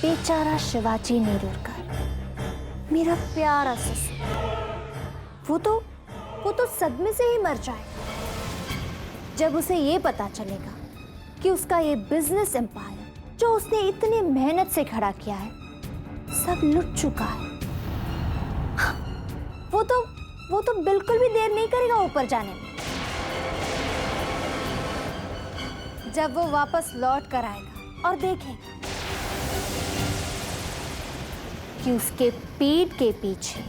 बेचारा शिवाजी नेरुरकर, मेरा प्यारा ससुर, वो तो सदमे से ही मर जाएगा जब उसे ये पता चलेगा कि उसका ये बिजनेस एम्पायर जो उसने इतनी मेहनत से खड़ा किया है सब लुट चुका है। वो तो बिल्कुल भी देर नहीं करेगा ऊपर जाने में। जब वो वापस लौट कर आएगा और देखेगा कि उसके पीठ के पीछे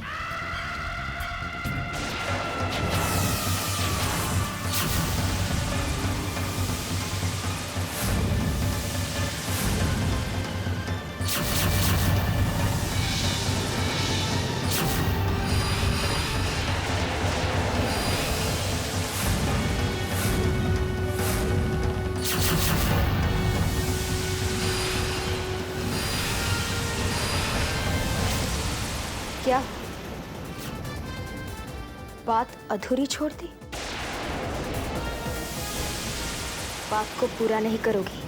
क्या बात अधूरी छोड़ दी? बात को पूरा नहीं करोगी?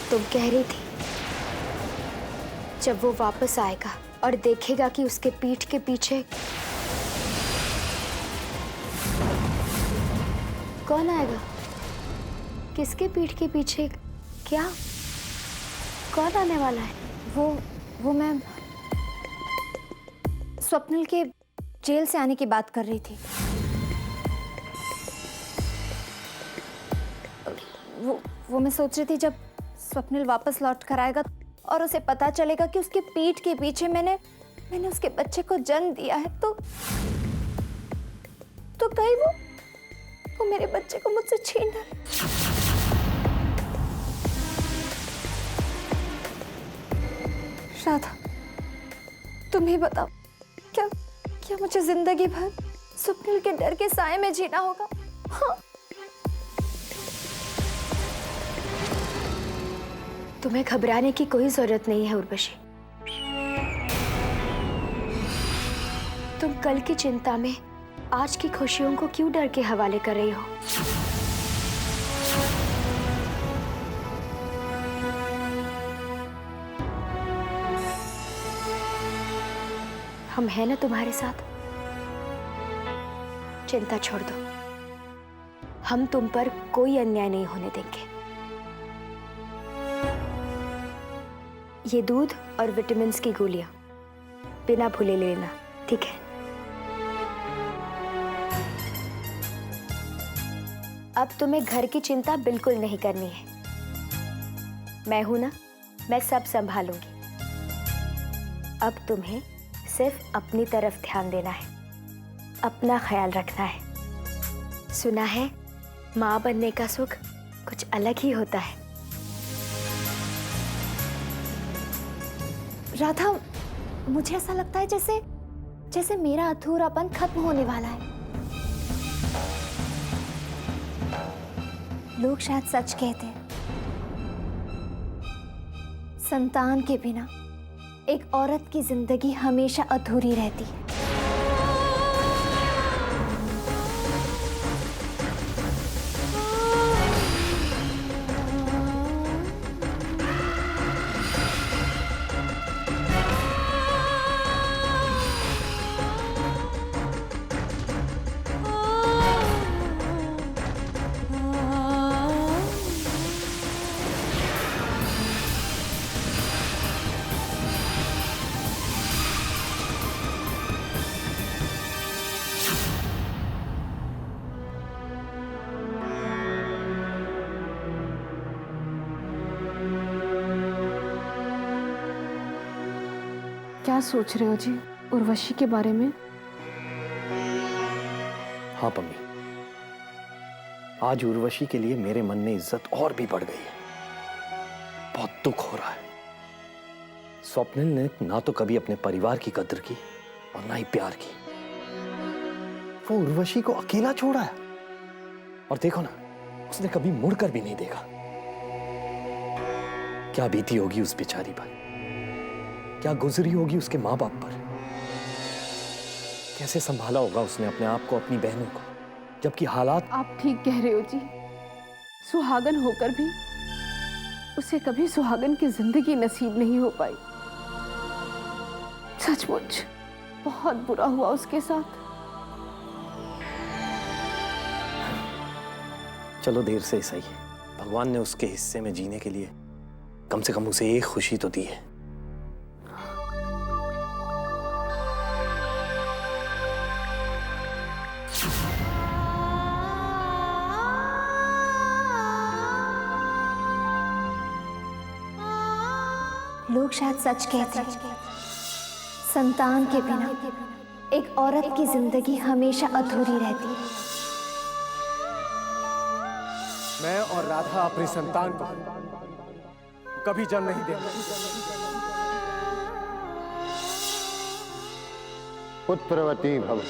तुम कह रही थी जब वो वापस आएगा और देखेगा कि उसके पीठ के पीछे कौन आएगा? किसके पीठ के पीछे क्या? कौन आने वाला है? वो मैं स्वप्निल के जेल से आने की बात कर रही थी। वो मैं सोच रही थी जब स्वप्निल वापस लौट कर आएगा और उसे पता चलेगा कि उसके पीठ के पीछे मैंने उसके बच्चे को जन्म दिया है तो कहीं वो मेरे बच्चे को मुझसे छीन ना ले। राधा, तुम ही बताओ, क्या मुझे जिंदगी भर स्वप्निल के डर के साए में जीना होगा? हाँ। तुम्हें घबराने की कोई जरूरत नहीं है उर्वशी। तुम कल की चिंता में आज की खुशियों को क्यों डर के हवाले कर रही हो? हम हैं ना तुम्हारे साथ। चिंता छोड़ दो, हम तुम पर कोई अन्याय नहीं होने देंगे। ये दूध और विटामिन की गोलियां बिना भूले लेना, ठीक है? अब तुम्हें घर की चिंता बिल्कुल नहीं करनी है। मैं हूं ना, मैं सब संभालूंगी। अब तुम्हें सिर्फ अपनी तरफ ध्यान देना है, अपना ख्याल रखना है। सुना है माँ बनने का सुख कुछ अलग ही होता है। राधा, मुझे ऐसा लगता है जैसे मेरा अधूरापन खत्म होने वाला है। लोग शायद सच कहते हैं, संतान के बिना एक औरत की जिंदगी हमेशा अधूरी रहती है। क्या सोच रहे हो जी उर्वशी के बारे में? हाँ पम्मी, आज उर्वशी के लिए मेरे मन में इज्जत और भी बढ़ गई है। बहुत दुख हो रहा है। स्वप्निल ने ना तो कभी अपने परिवार की कद्र की और ना ही प्यार की। वो उर्वशी को अकेला छोड़ा है और देखो ना, उसने कभी मुड़कर भी नहीं देखा। क्या बीती होगी उस बेचारी पर, क्या गुजरी होगी उसके माँ बाप पर, कैसे संभाला होगा उसने अपने आप को, अपनी बहनों को, जबकि हालात। आप ठीक कह रहे हो जी। सुहागन होकर भी उसे कभी सुहागन की जिंदगी नसीब नहीं हो पाई। सचमुच बहुत बुरा हुआ उसके साथ। चलो देर से ही सही, भगवान ने उसके हिस्से में जीने के लिए कम से कम उसे एक खुशी तो दी है। लोग शायद सच कहते हैं, संतान के बिना एक औरत की जिंदगी हमेशा अधूरी रहती है। मैं और राधा अपनी संतान को कभी जन्म नहीं देंगे। पुत्रवती भव।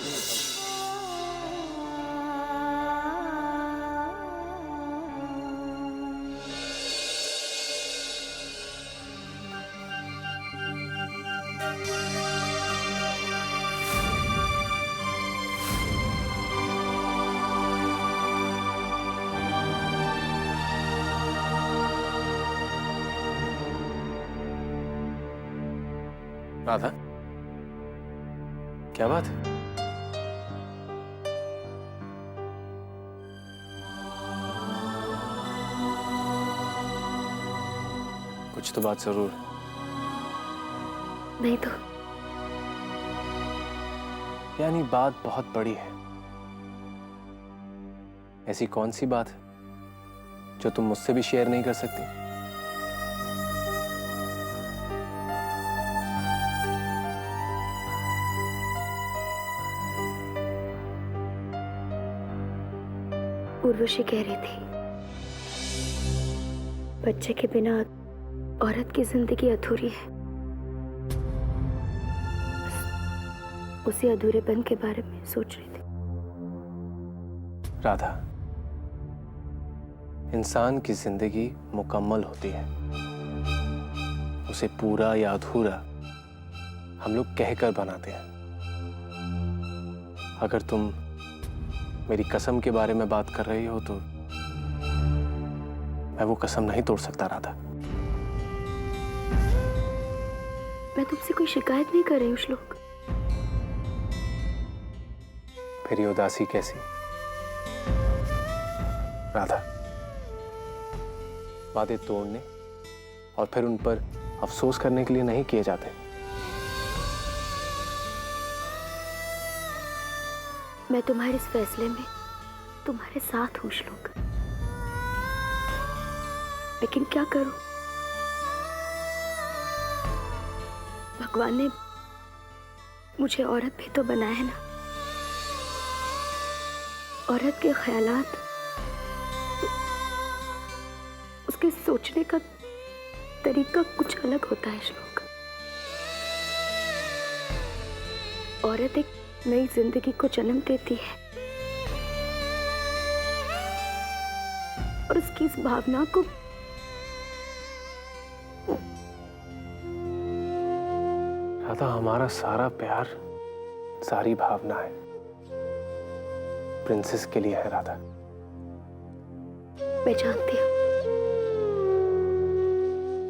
राधा, क्या बात है? कुछ तो बात जरूर है। नहीं तो यानी बात बहुत बड़ी है। ऐसी कौन सी बात है जो तुम मुझसे भी शेयर नहीं कर सकती? उर्वशी कह रही थी, बच्चे के बिना औरत की जिंदगी अधूरी है। उसी अधूरेपन के बारे में सोच रही थी। राधा, इंसान की जिंदगी मुकम्मल होती है, उसे पूरा या अधूरा हम लोग कहकर बनाते हैं। अगर तुम मेरी कसम के बारे में बात कर रही हो तो मैं वो कसम नहीं तोड़ सकता राधा। मैं तुमसे कोई शिकायत नहीं कर रही हूँ श्लोक। फिर ये उदासी कैसी? राधा, वादे तोड़ने और फिर उन पर अफसोस करने के लिए नहीं किए जाते। मैं तुम्हारे इस फैसले में तुम्हारे साथ हूं श्लोक, लेकिन क्या करूं? भगवान ने मुझे औरत भी तो बनाया है ना। औरत के ख्यालात, उसके सोचने का तरीका कुछ अलग होता है श्लोक। औरत एक नई जिंदगी को जन्म देती है और उसकी इस भावना को राधा, हमारा सारा प्यार, सारी भावना है प्रिंसेस के लिए है राधा। मैं जानती हूँ,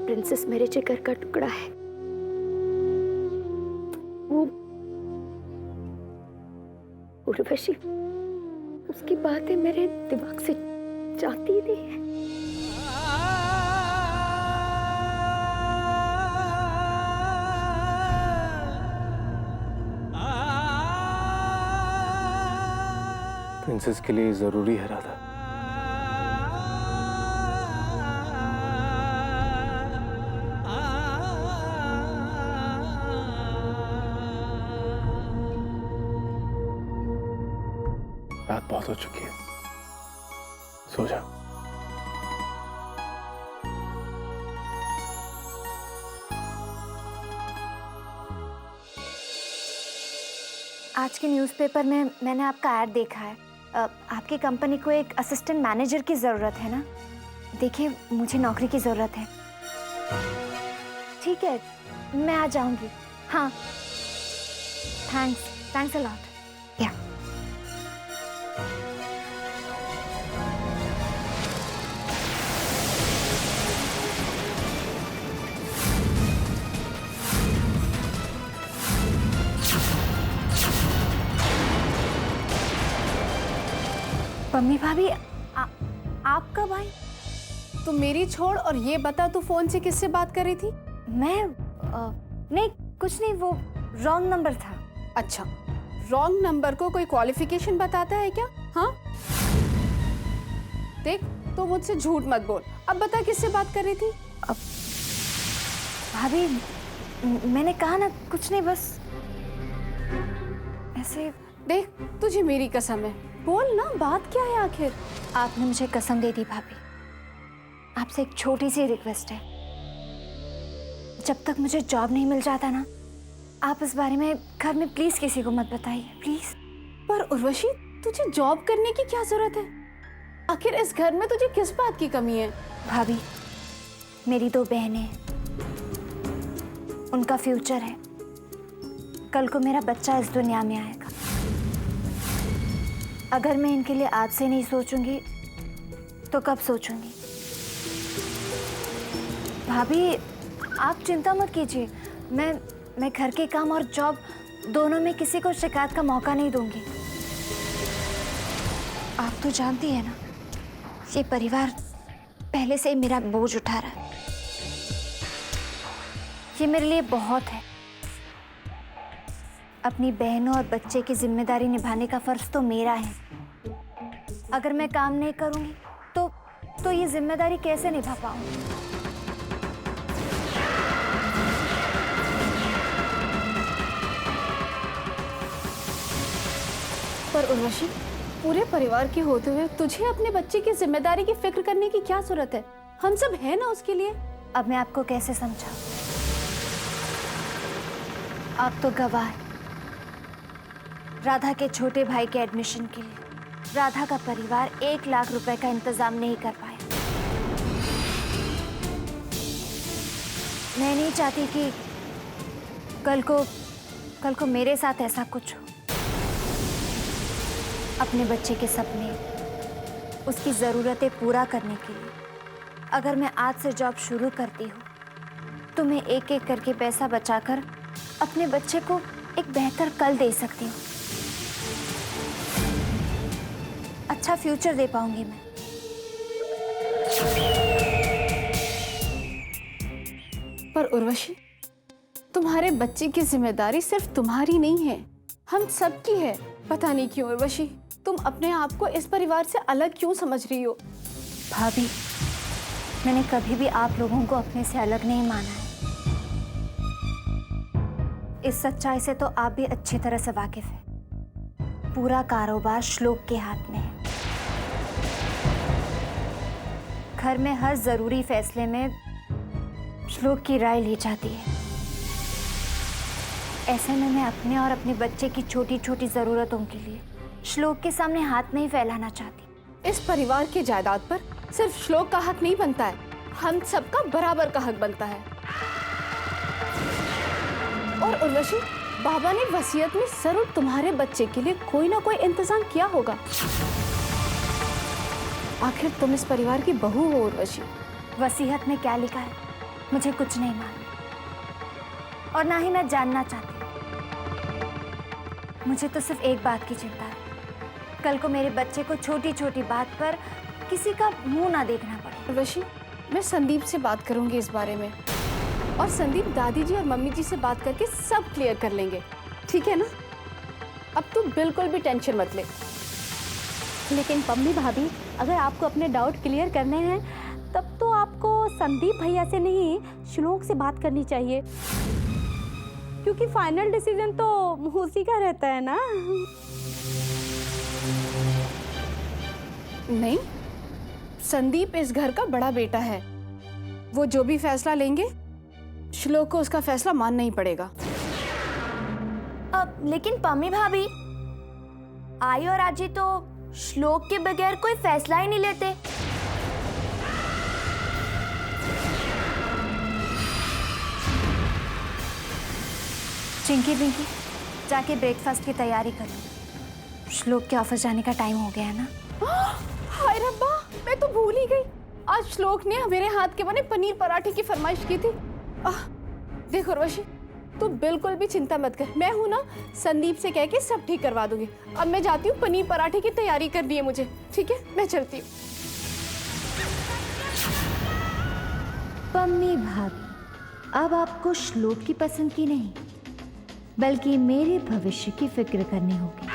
प्रिंसेस मेरे जिगर का टुकड़ा है। वो उर्वशी, उसकी बातें मेरे दिमाग से जाती नहीं है। प्रिंसेस के लिए जरूरी है राधा। रात बहुत हो चुकी है, सो जा। आज के न्यूज़पेपर में मैंने आपका ऐड देखा है। आपकी कंपनी को एक असिस्टेंट मैनेजर की ज़रूरत है ना? देखिए, मुझे नौकरी की ज़रूरत है। ठीक है, मैं आ जाऊंगी। हाँ, थैंक्स अ लॉट। या पम्मी भाभी आप कब आई? तू मेरी छोड़ और ये बता, तू फोन से किससे बात कर रही थी? मैं नहीं, कुछ नहीं, वो रॉन्ग नंबर था। अच्छा, रॉन्ग नंबर को कोई क्वालिफिकेशन बताता है क्या? हाँ, देख, तो मुझसे झूठ मत बोल। अब बता किससे बात कर रही थी? भाभी मैंने कहा ना, कुछ नहीं, बस ऐसे। देख, तुझे मेरी कसम है, बोल ना, बात क्या है आखिर? आपने मुझे कसम दे दी भाभी, आपसे एक छोटी सी रिक्वेस्ट है। जब तक मुझे जॉब नहीं मिल जाता ना, आप इस बारे में घर में प्लीज किसी को मत बताइए, प्लीज। पर उर्वशी, तुझे जॉब करने की क्या जरूरत है? आखिर इस घर में तुझे किस बात की कमी है? भाभी, मेरी 2 बहनें, उनका फ्यूचर है। कल को मेरा बच्चा इस दुनिया में आएगा। अगर मैं इनके लिए आज से नहीं सोचूंगी तो कब सोचूंगी? भाभी आप चिंता मत कीजिए, मैं घर के काम और जॉब दोनों में किसी को शिकायत का मौका नहीं दूंगी। आप तो जानती है ना, ये परिवार पहले से ही मेरा बोझ उठा रहा है। ये मेरे लिए बहुत है। अपनी बहनों और बच्चे की जिम्मेदारी निभाने का फर्ज तो मेरा है। अगर मैं काम नहीं करूंगी तो ये जिम्मेदारी कैसे निभा पाऊंगी? पर उर्वशी, पूरे परिवार के होते हुए तुझे अपने बच्चे की जिम्मेदारी की फिक्र करने की क्या जरूरत है? हम सब है ना उसके लिए। अब मैं आपको कैसे समझाऊं? आप तो गवाह हैं। राधा के छोटे भाई के एडमिशन के लिए राधा का परिवार 1 लाख रुपए का इंतजाम नहीं कर पाया। मैं नहीं चाहती कि कल को मेरे साथ ऐसा कुछ हो। अपने बच्चे के सपने, उसकी ज़रूरतें पूरा करने के लिए अगर मैं आज से जॉब शुरू करती हूँ तो मैं एक एक करके पैसा बचाकर अपने बच्चे को एक बेहतर कल दे सकती हूँ। अच्छा फ्यूचर दे पाऊंगी मैं। पर उर्वशी, तुम्हारे बच्चे की जिम्मेदारी सिर्फ तुम्हारी नहीं है, हम सबकी है। पता नहीं क्यों उर्वशी, तुम अपने आप को इस परिवार से अलग क्यों समझ रही हो? भाभी, मैंने कभी भी आप लोगों को अपने से अलग नहीं माना है। इस सच्चाई से तो आप भी अच्छी तरह से वाकिफ हैं। पूरा कारोबार श्लोक के हाथ में है। घर में हर जरूरी फैसले में श्लोक की राय ली जाती है। ऐसे में मैं अपने और अपने बच्चे की छोटी छोटी जरूरतों के लिए श्लोक के सामने हाथ नहीं फैलाना चाहती। इस परिवार की जायदाद पर सिर्फ श्लोक का हक नहीं बनता है, हम सबका बराबर का हक बनता है। और उर्वशी, बाबा ने वसीयत में जरूर तुम्हारे बच्चे के लिए कोई ना कोई इंतजाम किया होगा। आखिर तुम इस परिवार की बहू हो उर्वशी। वसीयत में क्या लिखा है मुझे कुछ नहीं मालूम और ना ही मैं जानना चाहती। मुझे तो सिर्फ एक बात की चिंता है, कल को मेरे बच्चे को छोटी छोटी बात पर किसी का मुंह ना देखना पड़े। उर्वशी, मैं संदीप से बात करूंगी इस बारे में, और संदीप दादी जी और मम्मी जी से बात करके सब क्लियर कर लेंगे, ठीक है ना? अब तू बिल्कुल भी टेंशन मत ले। लेकिन पम्मी भाभी, अगर आपको अपने डाउट क्लियर करने हैं तब तो आपको संदीप भैया से नहीं श्लोक से बात करनी चाहिए, क्योंकि फाइनल डिसीजन तो उसी का रहता है ना। नहीं, संदीप इस घर का बड़ा बेटा है। वो जो भी फैसला लेंगे श्लोक को उसका फैसला मानना ही पड़ेगा। लेकिन पम्मी भाभी, आई और आजी तो श्लोक के बगैर कोई फैसला ही नहीं लेते। चिंकी बिंकी, जाके ब्रेकफास्ट की तैयारी करो। श्लोक के ऑफिस जाने का टाइम हो गया है ना। हाय रब्बा, मैं तो भूल ही गई। आज श्लोक ने मेरे हाथ के बने पनीर पराठे की फरमाइश की थी। देख उर्वशी, तू बिल्कुल भी चिंता मत कर, मैं हूं ना, संदीप से कह के सब ठीक करवा दूंगी। अब मैं जाती हूँ, पनीर पराठे की तैयारी करनी है मुझे, ठीक है, मैं चलती हूँ। पम्मी भाभी, अब आपको श्लोक की पसंद की नहीं बल्कि मेरे भविष्य की फिक्र करनी होगी।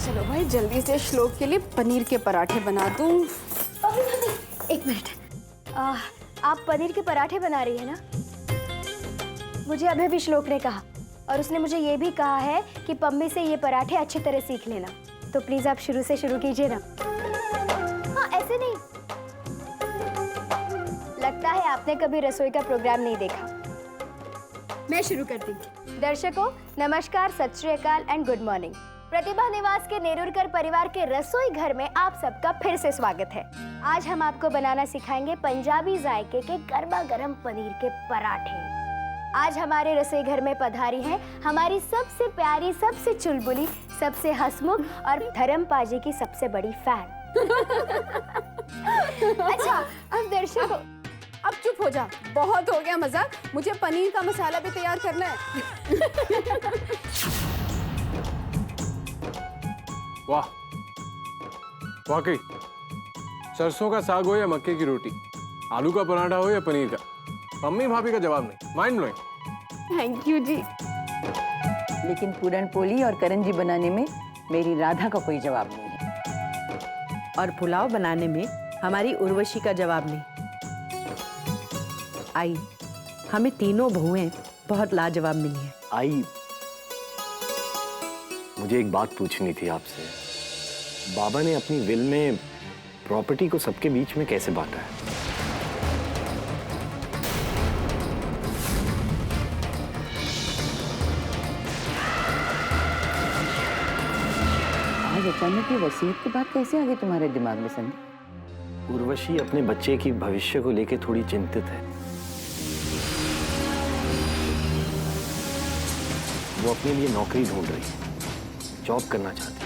चलो भाई, जल्दी से श्लोक के लिए पनीर के पराठे बना दूं। एक मिनट, आप पनीर के पराठे बना रही है ना? मुझे अभी भी श्लोक ने कहा, और उसने मुझे ये भी कहा है कि पम्मी से ये पराठे अच्छी तरह सीख लेना। तो प्लीज आप शुरू से शुरू कीजिए ना। हाँ, ऐसे नहीं। लगता है आपने कभी रसोई का प्रोग्राम नहीं देखा। मैं शुरू करती हूँ। दर्शकों, नमस्कार, सत श्री अकाल एंड गुड मॉर्निंग। प्रतिभा निवास के नेरुरकर परिवार के रसोई घर में आप सबका फिर से स्वागत है। आज हम आपको बनाना सिखाएंगे पंजाबी जायके के गर्मा गर्म पनीर के पराठे। आज हमारे रसोई घर में पधारी हैं हमारी सबसे प्यारी, सबसे चुलबुली, सबसे हंसमुख और धर्म पाजी की सबसे बड़ी फैन। अच्छा, अब दर्शकों, अब चुप हो जा, बहुत हो गया मजाक, मुझे पनीर का मसाला भी तैयार करना है। वाह, वाकई सरसों का साग हो या मक्के की रोटी, आलू का पराठा हो या पनीर का, मम्मी भाभी का जवाब नहीं। Mind blowing. थैंक यू जी। लेकिन पूरन पोली और करंजी बनाने में मेरी राधा का कोई जवाब नहीं है, और पुलाव बनाने में हमारी उर्वशी का जवाब नहीं। आई, हमें तीनों बहुएं बहुत लाजवाब मिली हैं। आई, मुझे एक बात पूछनी थी आपसे। बाबा ने अपनी विल में प्रॉपर्टी को सबके बीच में कैसे बांटा है? आज अचानक ये वसीयत की बात कैसे आ गई तुम्हारे दिमाग में संदीप? उर्वशी अपने बच्चे की भविष्य को लेकर थोड़ी चिंतित है। वो अपने लिए नौकरी ढूंढ रही है, जॉब करना चाहती है।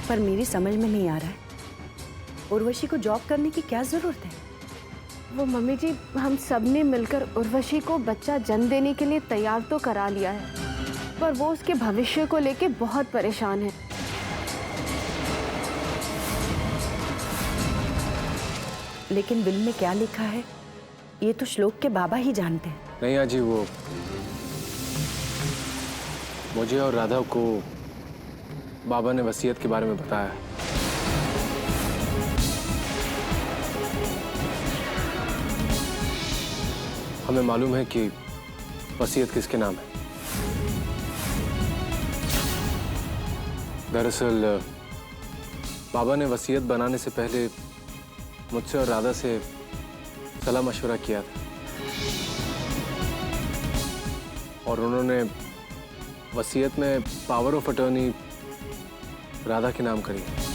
पर मेरी समझ में नहीं आ रहा है, उर्वशी को जॉब करने की क्या जरूरत है? वो मम्मी जी, हम सब ने मिलकर उर्वशी को बच्चा जन्म देने के लिए तैयार तो करा लिया है, पर वो उसके भविष्य को लेके बहुत परेशान है। लेकिन विल में क्या लिखा है ये तो श्लोक के बाबा ही जानते हैं। नहीं आजी, वो मुझे और राधा को बाबा ने वसीयत के बारे में बताया। हमें मालूम है कि वसीयत किसके नाम है। दरअसल बाबा ने वसीयत बनाने से पहले मुझसे और राधा से सलाह मशवरा किया था, और उन्होंने वसीयत में पावर ऑफ अटॉर्नी राधा के नाम करी है।